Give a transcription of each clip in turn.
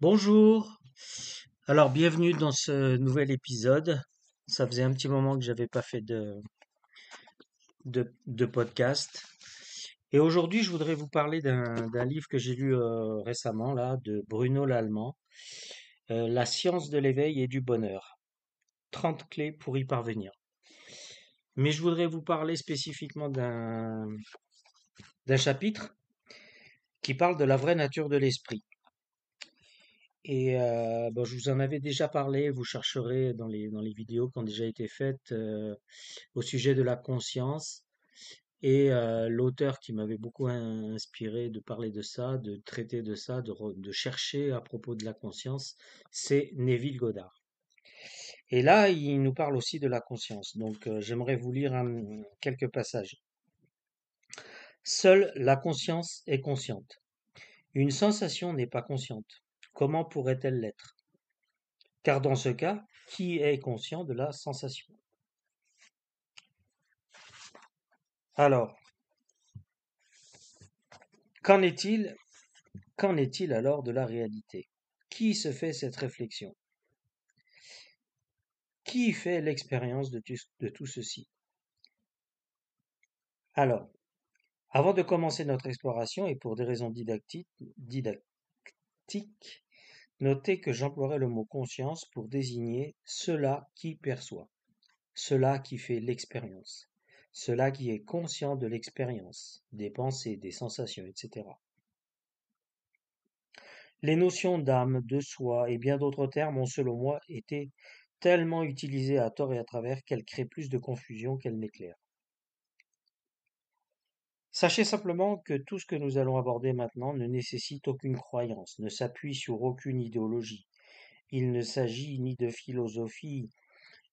Bonjour. Alors, bienvenue dans ce nouvel épisode. Ça faisait un petit moment que j'avais pas fait de podcast. Et aujourd'hui, je voudrais vous parler d'un livre que j'ai lu récemment, là, de Bruno Lallemand, La science de l'éveil et du bonheur. 30 clés pour y parvenir. Mais je voudrais vous parler spécifiquement d'un chapitre qui parle de la vraie nature de l'esprit. Et bon, je vous en avais déjà parlé, vous chercherez dans les vidéos qui ont déjà été faites au sujet de la conscience. Et l'auteur qui m'avait beaucoup inspiré de parler de ça, de traiter de ça, de chercher à propos de la conscience, c'est Neville Goddard. Et là, il nous parle aussi de la conscience. Donc, j'aimerais vous lire quelques passages. Seule la conscience est consciente. Une sensation n'est pas consciente. Comment pourrait-elle l'être? Car dans ce cas, qui est conscient de la sensation? Alors, qu'en est-il, qu'en est-il alors de la réalité? Qui se fait cette réflexion? Qui fait l'expérience de tout ceci? Alors, avant de commencer notre exploration, et pour des raisons didactiques, notez que j'emploierai le mot conscience pour désigner cela qui perçoit, cela qui fait l'expérience, cela qui est conscient de l'expérience, des pensées, des sensations, etc. Les notions d'âme, de soi et bien d'autres termes ont, selon moi, été tellement utilisées à tort et à travers qu'elles créent plus de confusion qu'elles n'éclairent. Sachez simplement que tout ce que nous allons aborder maintenant ne nécessite aucune croyance, ne s'appuie sur aucune idéologie. Il ne s'agit ni de philosophie,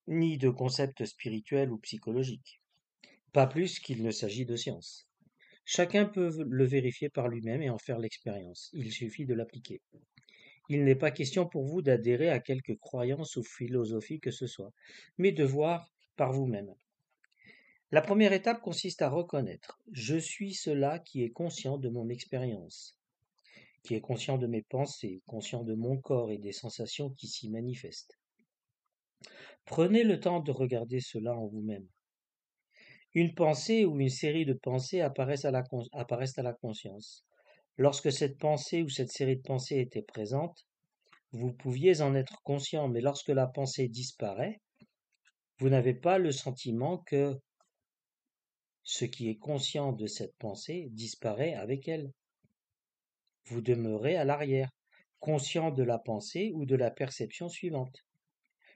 ni de concepts spirituels ou psychologiques. Pas plus qu'il ne s'agit de science. Chacun peut le vérifier par lui-même et en faire l'expérience. Il suffit de l'appliquer. Il n'est pas question pour vous d'adhérer à quelque croyance ou philosophie que ce soit, mais de voir par vous-même. La première étape consiste à reconnaître. Je suis cela qui est conscient de mon expérience, qui est conscient de mes pensées, conscient de mon corps et des sensations qui s'y manifestent. Prenez le temps de regarder cela en vous-même. Une pensée ou une série de pensées apparaissent à la conscience. Lorsque cette pensée ou cette série de pensées était présente, vous pouviez en être conscient, mais lorsque la pensée disparaît, vous n'avez pas le sentiment que ce qui est conscient de cette pensée disparaît avec elle. Vous demeurez à l'arrière, conscient de la pensée ou de la perception suivante.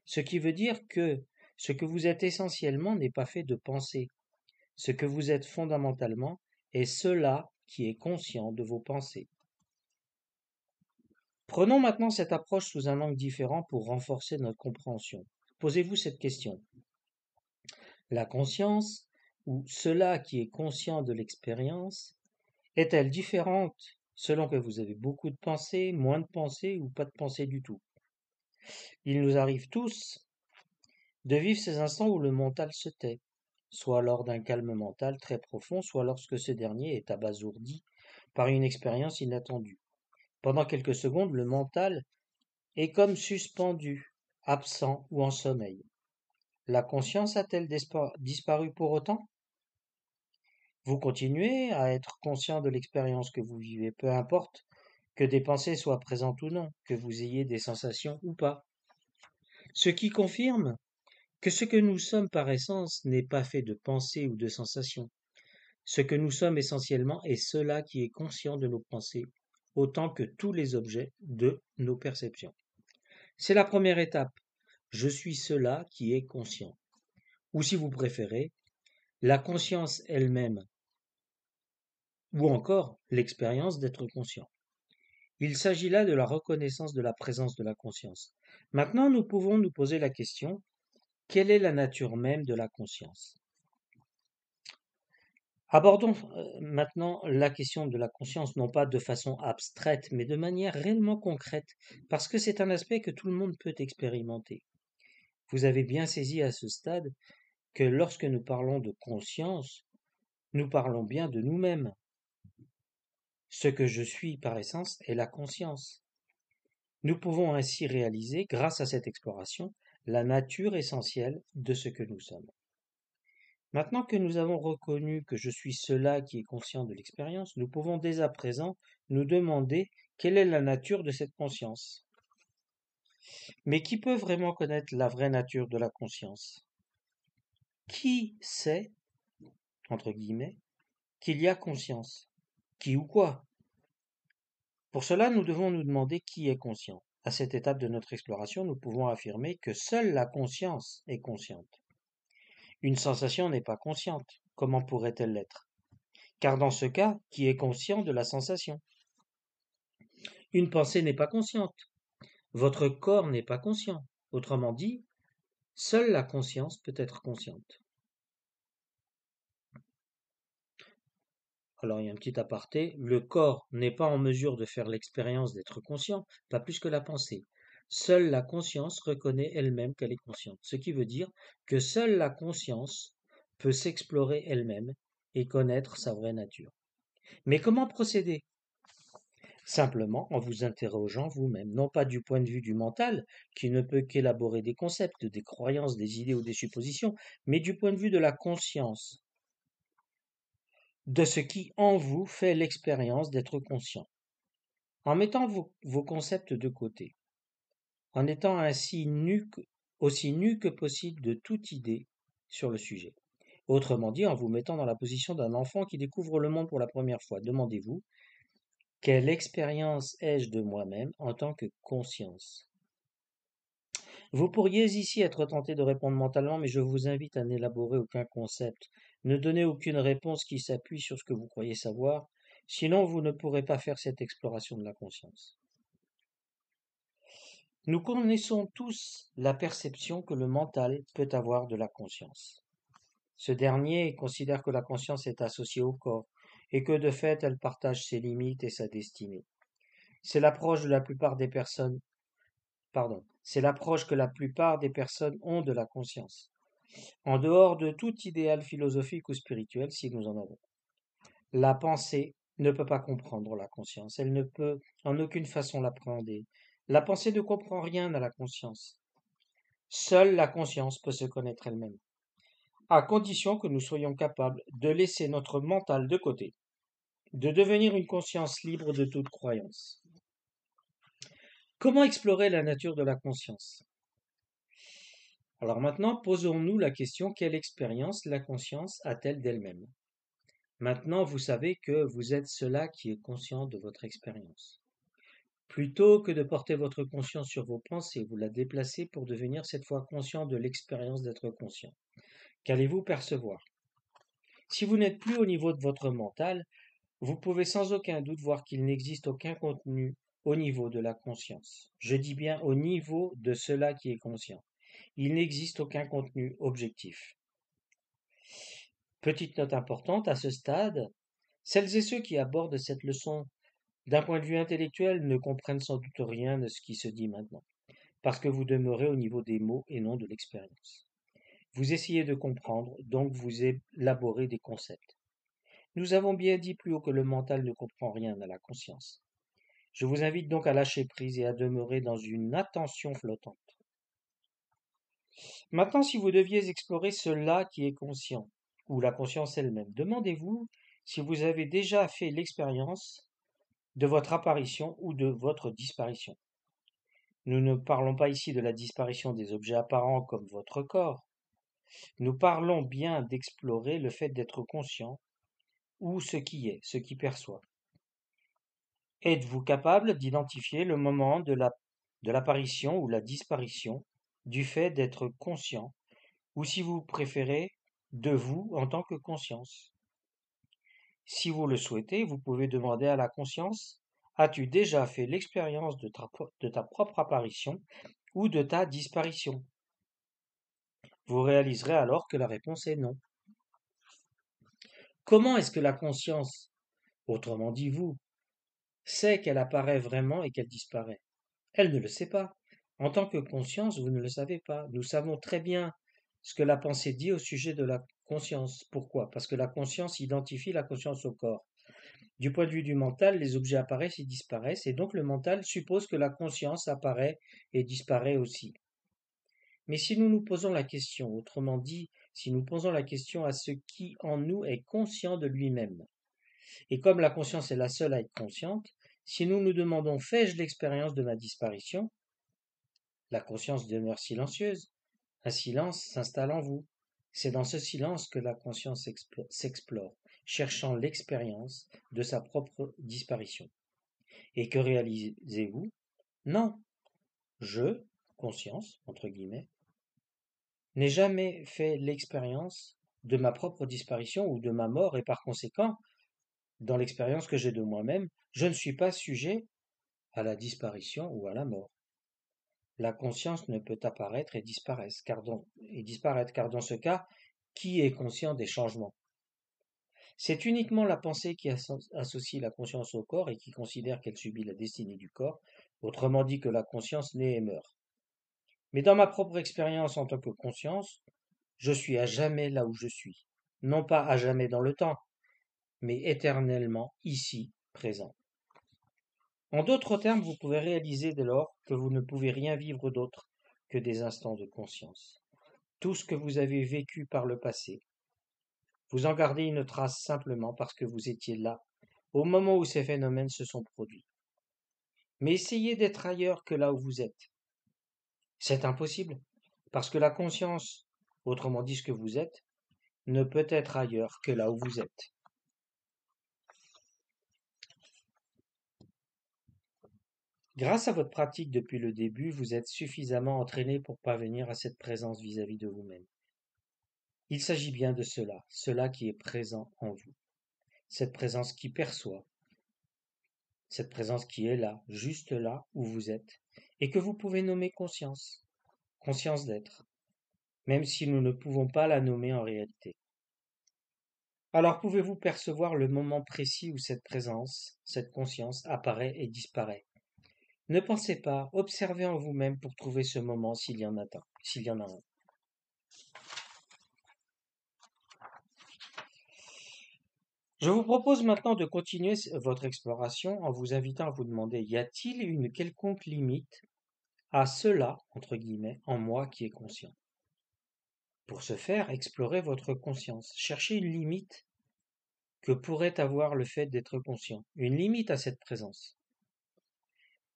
Ce qui veut dire que ce que vous êtes essentiellement n'est pas fait de pensée. Ce que vous êtes fondamentalement est cela qui est conscient de vos pensées. Prenons maintenant cette approche sous un angle différent pour renforcer notre compréhension. Posez-vous cette question. La conscience, ou cela qui est conscient de l'expérience, est-elle différente selon que vous avez beaucoup de pensées, moins de pensées ou pas de pensées du tout? Il nous arrive tous de vivre ces instants où le mental se tait, soit lors d'un calme mental très profond, soit lorsque ce dernier est abasourdi par une expérience inattendue. Pendant quelques secondes, le mental est comme suspendu, absent ou en sommeil. La conscience a-t-elle disparu pour autant? Vous continuez à être conscient de l'expérience que vous vivez, peu importe que des pensées soient présentes ou non, que vous ayez des sensations ou pas. Ce qui confirme que ce que nous sommes par essence n'est pas fait de pensées ou de sensations. Ce que nous sommes essentiellement est cela qui est conscient de nos pensées, autant que tous les objets de nos perceptions. C'est la première étape. Je suis cela qui est conscient. Ou si vous préférez, la conscience elle-même, ou encore l'expérience d'être conscient. Il s'agit là de la reconnaissance de la présence de la conscience. Maintenant, nous pouvons nous poser la question, quelle est la nature même de la conscience? Abordons maintenant la question de la conscience, non pas de façon abstraite, mais de manière réellement concrète, parce que c'est un aspect que tout le monde peut expérimenter. Vous avez bien saisi à ce stade que lorsque nous parlons de conscience, nous parlons bien de nous-mêmes. Ce que je suis par essence est la conscience. Nous pouvons ainsi réaliser, grâce à cette exploration, la nature essentielle de ce que nous sommes. Maintenant que nous avons reconnu que je suis cela qui est conscient de l'expérience, nous pouvons dès à présent nous demander quelle est la nature de cette conscience. Mais qui peut vraiment connaître la vraie nature de la conscience? Qui sait, entre guillemets, qu'il y a conscience? Qui ou quoi? Pour cela, nous devons nous demander qui est conscient. À cette étape de notre exploration, nous pouvons affirmer que seule la conscience est consciente. Une sensation n'est pas consciente. Comment pourrait-elle l'être? Car dans ce cas, qui est conscient de la sensation? Une pensée n'est pas consciente. Votre corps n'est pas conscient. Autrement dit, seule la conscience peut être consciente. Alors il y a un petit aparté, le corps n'est pas en mesure de faire l'expérience d'être conscient, pas plus que la pensée. Seule la conscience reconnaît elle-même qu'elle est consciente, ce qui veut dire que seule la conscience peut s'explorer elle-même et connaître sa vraie nature. Mais comment procéder? Simplement en vous interrogeant vous-même, non pas du point de vue du mental, qui ne peut qu'élaborer des concepts, des croyances, des idées ou des suppositions, mais du point de vue de la conscience, de ce qui en vous fait l'expérience d'être conscient. En mettant vos concepts de côté, en étant ainsi aussi nu que possible de toute idée sur le sujet. Autrement dit, en vous mettant dans la position d'un enfant qui découvre le monde pour la première fois, demandez-vous, quelle expérience ai-je de moi-même en tant que conscience? Vous pourriez ici être tenté de répondre mentalement, mais je vous invite à n'élaborer aucun concept. Ne donnez aucune réponse qui s'appuie sur ce que vous croyez savoir, sinon vous ne pourrez pas faire cette exploration de la conscience. Nous connaissons tous la perception que le mental peut avoir de la conscience. Ce dernier considère que la conscience est associée au corps et que de fait elle partage ses limites et sa destinée. C'est l'approche de la plupart des personnes, c'est l'approche que la plupart des personnes ont de la conscience, en dehors de tout idéal philosophique ou spirituel si nous en avons. La pensée ne peut pas comprendre la conscience, elle ne peut en aucune façon l'appréhender. La pensée ne comprend rien à la conscience. Seule la conscience peut se connaître elle-même, à condition que nous soyons capables de laisser notre mental de côté, de devenir une conscience libre de toute croyance. Comment explorer la nature de la conscience? Alors maintenant, posons-nous la question, quelle expérience la conscience a-t-elle d'elle-même? Maintenant, vous savez que vous êtes cela qui est conscient de votre expérience. Plutôt que de porter votre conscience sur vos pensées, vous la déplacez pour devenir cette fois conscient de l'expérience d'être conscient. Qu'allez-vous percevoir? Si vous n'êtes plus au niveau de votre mental, vous pouvez sans aucun doute voir qu'il n'existe aucun contenu au niveau de la conscience. Je dis bien au niveau de cela qui est conscient. Il n'existe aucun contenu objectif. Petite note importante, à ce stade, celles et ceux qui abordent cette leçon d'un point de vue intellectuel ne comprennent sans doute rien de ce qui se dit maintenant, parce que vous demeurez au niveau des mots et non de l'expérience. Vous essayez de comprendre, donc vous élaborez des concepts. Nous avons bien dit plus haut que le mental ne comprend rien à la conscience. Je vous invite donc à lâcher prise et à demeurer dans une attention flottante. Maintenant, si vous deviez explorer cela qui est conscient, ou la conscience elle-même, demandez-vous si vous avez déjà fait l'expérience de votre apparition ou de votre disparition. Nous ne parlons pas ici de la disparition des objets apparents comme votre corps. Nous parlons bien d'explorer le fait d'être conscient ou ce qui est, ce qui perçoit. Êtes-vous capable d'identifier le moment de l'apparition ou la disparition du fait d'être conscient, ou si vous préférez, de vous en tant que conscience? Si vous le souhaitez, vous pouvez demander à la conscience, as-tu déjà fait l'expérience de ta propre apparition ou de ta disparition? Vous réaliserez alors que la réponse est non. Comment est-ce que la conscience, autrement dit vous, sait qu'elle apparaît vraiment et qu'elle disparaît? Elle ne le sait pas. En tant que conscience, vous ne le savez pas. Nous savons très bien ce que la pensée dit au sujet de la conscience. Pourquoi? Parce que la conscience identifie la conscience au corps. Du point de vue du mental, les objets apparaissent et disparaissent, et donc le mental suppose que la conscience apparaît et disparaît aussi. Mais si nous nous posons la question, autrement dit, si nous posons la question à ce qui en nous est conscient de lui-même, et comme la conscience est la seule à être consciente, si nous nous demandons fais-je l'expérience de ma disparition, la conscience demeure silencieuse. Un silence s'installe en vous. C'est dans ce silence que la conscience s'explore, cherchant l'expérience de sa propre disparition. Et que réalisez-vous? Non, je, conscience, entre guillemets, n'ai jamais fait l'expérience de ma propre disparition ou de ma mort, et par conséquent, dans l'expérience que j'ai de moi-même, je ne suis pas sujet à la disparition ou à la mort. La conscience ne peut apparaître et disparaître, car dans ce cas, qui est conscient des changements? C'est uniquement la pensée qui associe la conscience au corps et qui considère qu'elle subit la destinée du corps, autrement dit que la conscience naît et meurt. Mais dans ma propre expérience en tant que conscience, je suis à jamais là où je suis, non pas à jamais dans le temps, mais éternellement ici, présent. En d'autres termes, vous pouvez réaliser dès lors que vous ne pouvez rien vivre d'autre que des instants de conscience. Tout ce que vous avez vécu par le passé, vous en gardez une trace simplement parce que vous étiez là au moment où ces phénomènes se sont produits. Mais essayez d'être ailleurs que là où vous êtes. C'est impossible, parce que la conscience, autrement dit ce que vous êtes, ne peut être ailleurs que là où vous êtes. Grâce à votre pratique depuis le début, vous êtes suffisamment entraîné pour parvenir à cette présence vis-à-vis de vous-même. Il s'agit bien de cela, cela qui est présent en vous, cette présence qui perçoit, cette présence qui est là, juste là où vous êtes, et que vous pouvez nommer conscience, conscience d'être, même si nous ne pouvons pas la nommer en réalité. Alors pouvez-vous percevoir le moment précis où cette présence, cette conscience apparaît et disparaît? Ne pensez pas, observez en vous-même pour trouver ce moment s'il y en a un. Je vous propose maintenant de continuer votre exploration en vous invitant à vous demander, y a-t-il une quelconque limite à cela, entre guillemets, en moi qui est conscient? Pour ce faire, explorez votre conscience. Cherchez une limite que pourrait avoir le fait d'être conscient, une limite à cette présence.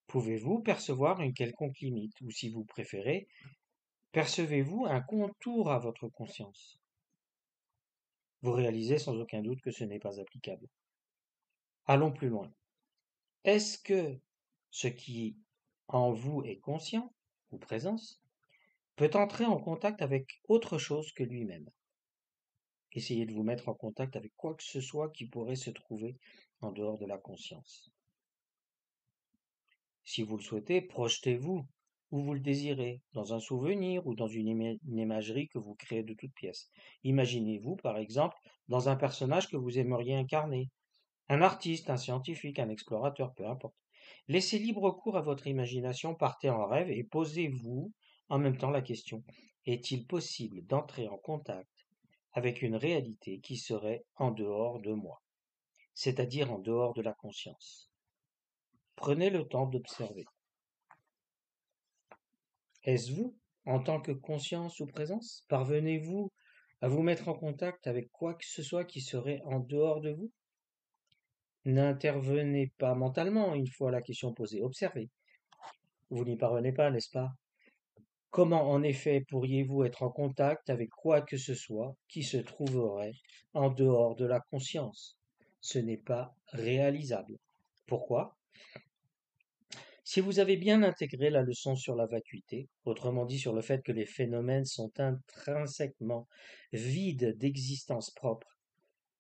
Pouvez-vous percevoir une quelconque limite, ou si vous préférez, percevez-vous un contour à votre conscience? Vous réalisez sans aucun doute que ce n'est pas applicable. Allons plus loin. Est-ce que ce qui en vous est conscient, ou présence, peut entrer en contact avec autre chose que lui-même? Essayez de vous mettre en contact avec quoi que ce soit qui pourrait se trouver en dehors de la conscience. Si vous le souhaitez, projetez-vous où vous le désirez, dans un souvenir ou dans une imagerie que vous créez de toutes pièces. Imaginez-vous, par exemple, dans un personnage que vous aimeriez incarner, un artiste, un scientifique, un explorateur, peu importe. Laissez libre cours à votre imagination, partez en rêve et posez-vous en même temps la question, est-il possible d'entrer en contact avec une réalité qui serait en dehors de moi, c'est-à-dire en dehors de la conscience? Prenez le temps d'observer. Est-ce vous, en tant que conscience ou présence? Parvenez-vous à vous mettre en contact avec quoi que ce soit qui serait en dehors de vous? N'intervenez pas mentalement une fois la question posée, observez. Vous n'y parvenez pas, n'est-ce pas? Comment en effet pourriez-vous être en contact avec quoi que ce soit qui se trouverait en dehors de la conscience? Ce n'est pas réalisable. Pourquoi? Si vous avez bien intégré la leçon sur la vacuité, autrement dit sur le fait que les phénomènes sont intrinsèquement vides d'existence propre,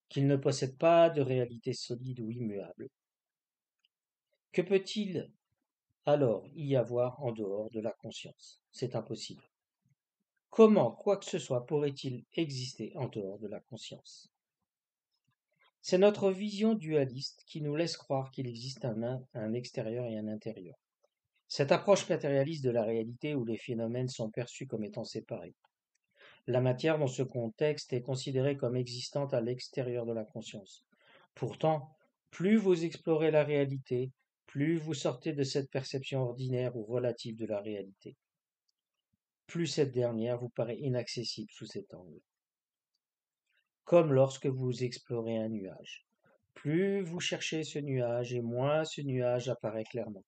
qu'ils ne possèdent pas de réalité solide ou immuable, que peut-il alors y avoir en dehors de la conscience? C'est impossible. Comment quoi que ce soit pourrait-il exister en dehors de la conscience? C'est notre vision dualiste qui nous laisse croire qu'il existe un extérieur et un intérieur. Cette approche matérialiste de la réalité où les phénomènes sont perçus comme étant séparés. La matière dans ce contexte est considérée comme existante à l'extérieur de la conscience. Pourtant, Plus vous explorez la réalité, plus vous sortez de cette perception ordinaire ou relative de la réalité, plus cette dernière vous paraît inaccessible sous cet angle. Comme lorsque vous explorez un nuage. Plus vous cherchez ce nuage et moins ce nuage apparaît clairement,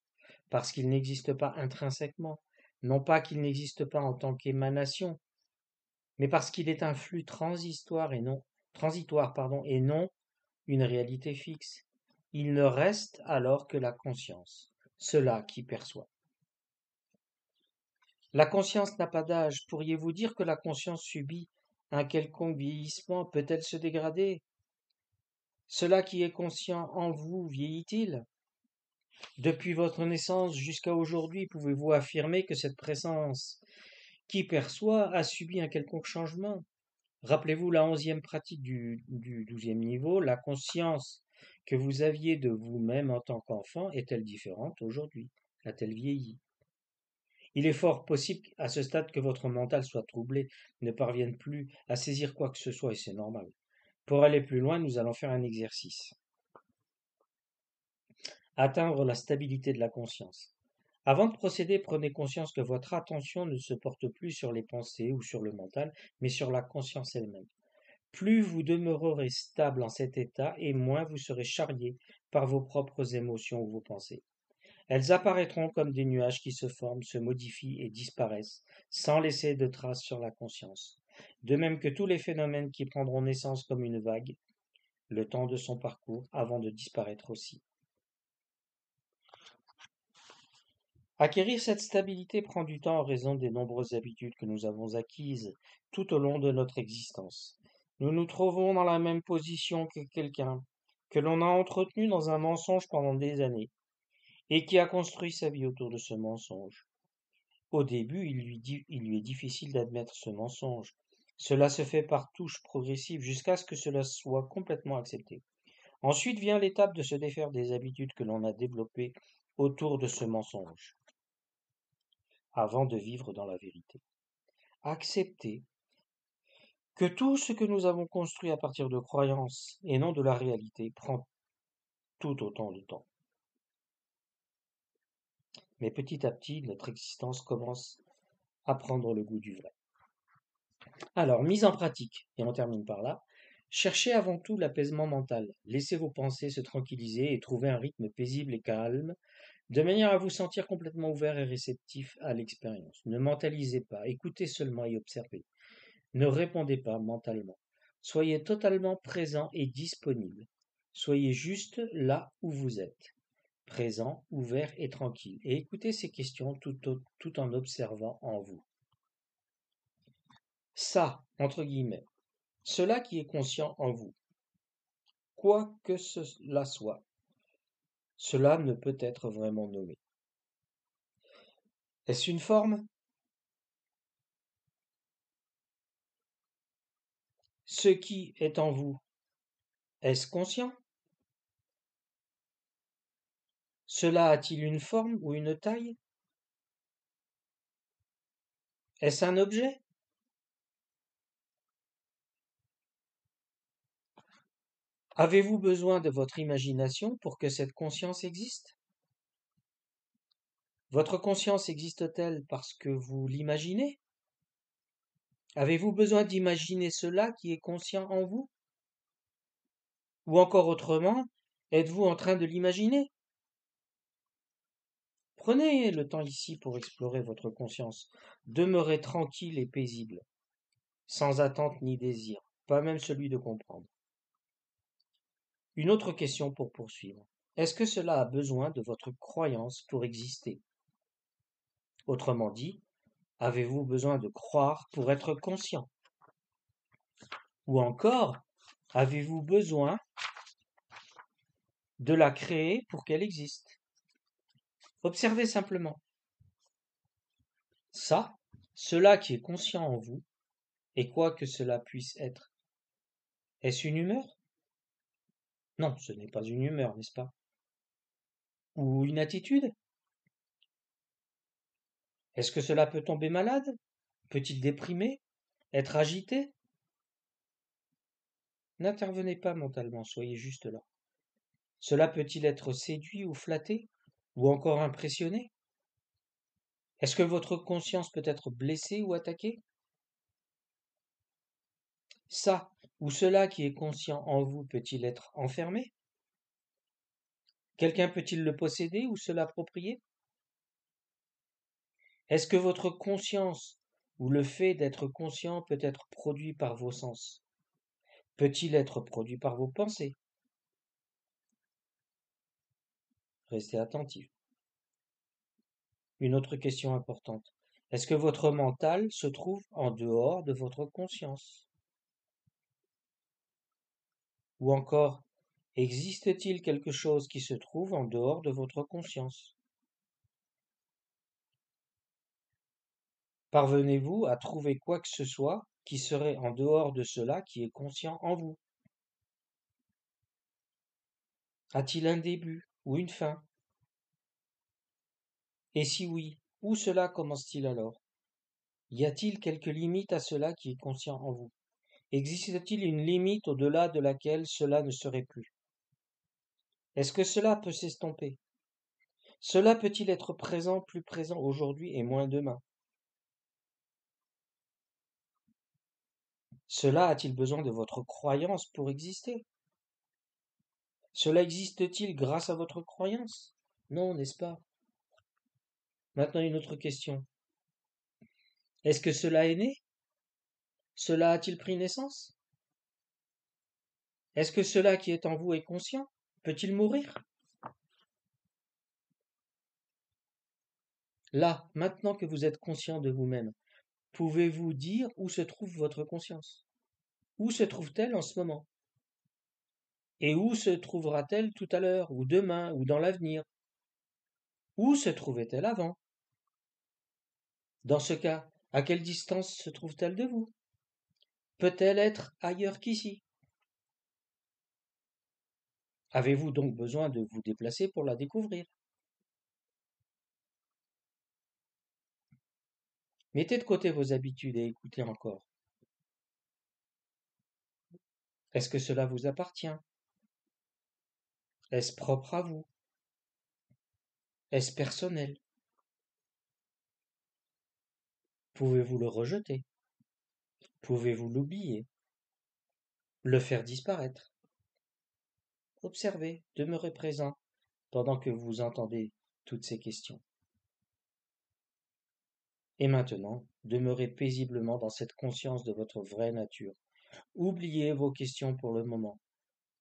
parce qu'il n'existe pas intrinsèquement, non pas qu'il n'existe pas en tant qu'émanation, mais parce qu'il est un flux transitoire, et non une réalité fixe. Il ne reste alors que la conscience, cela qui perçoit. La conscience n'a pas d'âge. Pourriez-vous dire que la conscience subit un quelconque vieillissement? Peut-elle se dégrader? Cela qui est conscient en vous vieillit-il? Depuis votre naissance jusqu'à aujourd'hui, pouvez-vous affirmer que cette présence qui perçoit a subi un quelconque changement? Rappelez-vous la 11e pratique du 12e niveau, la conscience que vous aviez de vous-même en tant qu'enfant est-elle différente aujourd'hui? A-t-elle vieilli? Il est fort possible à ce stade que votre mental soit troublé, ne parvienne plus à saisir quoi que ce soit, et c'est normal. Pour aller plus loin, nous allons faire un exercice. Atteindre la stabilité de la conscience. Avant de procéder, prenez conscience que votre attention ne se porte plus sur les pensées ou sur le mental, mais sur la conscience elle-même. Plus vous demeurerez stable en cet état, et moins vous serez charrié par vos propres émotions ou vos pensées. Elles apparaîtront comme des nuages qui se forment, se modifient et disparaissent, sans laisser de traces sur la conscience. De même que tous les phénomènes qui prendront naissance comme une vague, le temps de son parcours, avant de disparaître aussi. Acquérir cette stabilité prend du temps en raison des nombreuses habitudes que nous avons acquises tout au long de notre existence. Nous nous trouvons dans la même position que quelqu'un que l'on a entretenu dans un mensonge pendant des années et qui a construit sa vie autour de ce mensonge. Au début, il lui est difficile d'admettre ce mensonge. Cela se fait par touches progressives jusqu'à ce que cela soit complètement accepté. Ensuite vient l'étape de se défaire des habitudes que l'on a développées autour de ce mensonge, avant de vivre dans la vérité. Accepter que tout ce que nous avons construit à partir de croyances et non de la réalité prend tout autant de temps. Mais petit à petit, notre existence commence à prendre le goût du vrai. Alors, mise en pratique, et on termine par là. Cherchez avant tout l'apaisement mental. Laissez vos pensées se tranquilliser et trouver un rythme paisible et calme, de manière à vous sentir complètement ouvert et réceptif à l'expérience. Ne mentalisez pas, écoutez seulement et observez. Ne répondez pas mentalement. Soyez totalement présent et disponible. Soyez juste là où vous êtes, présent, ouvert et tranquille, et écoutez ces questions tout en observant en vous. Ça, entre guillemets, cela qui est conscient en vous, quoi que cela soit, cela ne peut être vraiment nommé. Est-ce une forme? Ce qui est en vous, est-ce conscient? Cela a-t-il une forme ou une taille? Est-ce un objet? Avez-vous besoin de votre imagination pour que cette conscience existe? Votre conscience existe-t-elle parce que vous l'imaginez? Avez-vous besoin d'imaginer cela qui est conscient en vous? Ou encore autrement, êtes-vous en train de l'imaginer? Prenez le temps ici pour explorer votre conscience. Demeurez tranquille et paisible, sans attente ni désir, pas même celui de comprendre. Une autre question pour poursuivre. Est-ce que cela a besoin de votre croyance pour exister? Autrement dit, avez-vous besoin de croire pour être conscient? Ou encore, avez-vous besoin de la créer pour qu'elle existe? Observez simplement. Ça, cela qui est conscient en vous, et quoi que cela puisse être. Est-ce une humeur? Non, ce n'est pas une humeur, n'est-ce pas? Ou une attitude? Est-ce que cela peut tomber malade? Peut-il déprimer? Être agité? N'intervenez pas mentalement, soyez juste là. Cela peut-il être séduit ou flatté, ou encore impressionné? Est-ce que votre conscience peut être blessée ou attaquée? Ça ou cela qui est conscient en vous peut-il être enfermé? Quelqu'un peut-il le posséder ou se l'approprier? Est-ce que votre conscience ou le fait d'être conscient peut être produit par vos sens? Peut-il être produit par vos pensées? Restez attentif. Une autre question importante. Est-ce que votre mental se trouve en dehors de votre conscience? Ou encore, existe-t-il quelque chose qui se trouve en dehors de votre conscience? Parvenez-vous à trouver quoi que ce soit qui serait en dehors de cela qui est conscient en vous? A-t-il un début ou une fin? Et si oui, où cela commence-t-il alors? Y a-t-il quelque limite à cela qui est conscient en vous? Existe-t-il une limite au-delà de laquelle cela ne serait plus? Est-ce que cela peut s'estomper? Cela peut-il être présent, plus présent aujourd'hui et moins demain? Cela a-t-il besoin de votre croyance pour exister? Cela existe-t-il grâce à votre croyance? Non, n'est-ce pas? Maintenant une autre question. Est-ce que cela est né? Cela a-t-il pris naissance? Est-ce que cela qui est en vous est conscient? Peut-il mourir? Là, maintenant que vous êtes conscient de vous-même, pouvez-vous dire où se trouve votre conscience? Où se trouve-t-elle en ce moment? Et où se trouvera-t-elle tout à l'heure, ou demain, ou dans l'avenir? Où se trouvait-elle avant? Dans ce cas, à quelle distance se trouve-t-elle de vous? Peut-elle être ailleurs qu'ici? Avez-vous donc besoin de vous déplacer pour la découvrir? Mettez de côté vos habitudes et écoutez encore. Est-ce que cela vous appartient? Est-ce propre à vous? Est-ce personnel? Pouvez-vous le rejeter? Pouvez-vous l'oublier? Le faire disparaître? Observez, demeurez présent pendant que vous entendez toutes ces questions. Et maintenant, demeurez paisiblement dans cette conscience de votre vraie nature. Oubliez vos questions pour le moment.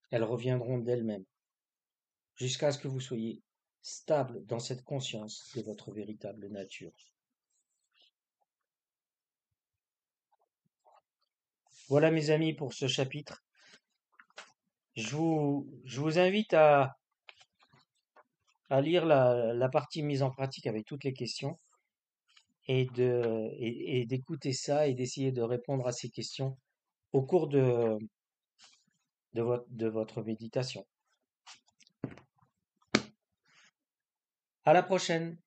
Elles reviendront d'elles-mêmes, jusqu'à ce que vous soyez stable dans cette conscience de votre véritable nature. Voilà mes amis pour ce chapitre. Je vous invite à lire la partie mise en pratique avec toutes les questions et d'écouter ça et d'essayer de répondre à ces questions au cours de votre méditation. À la prochaine!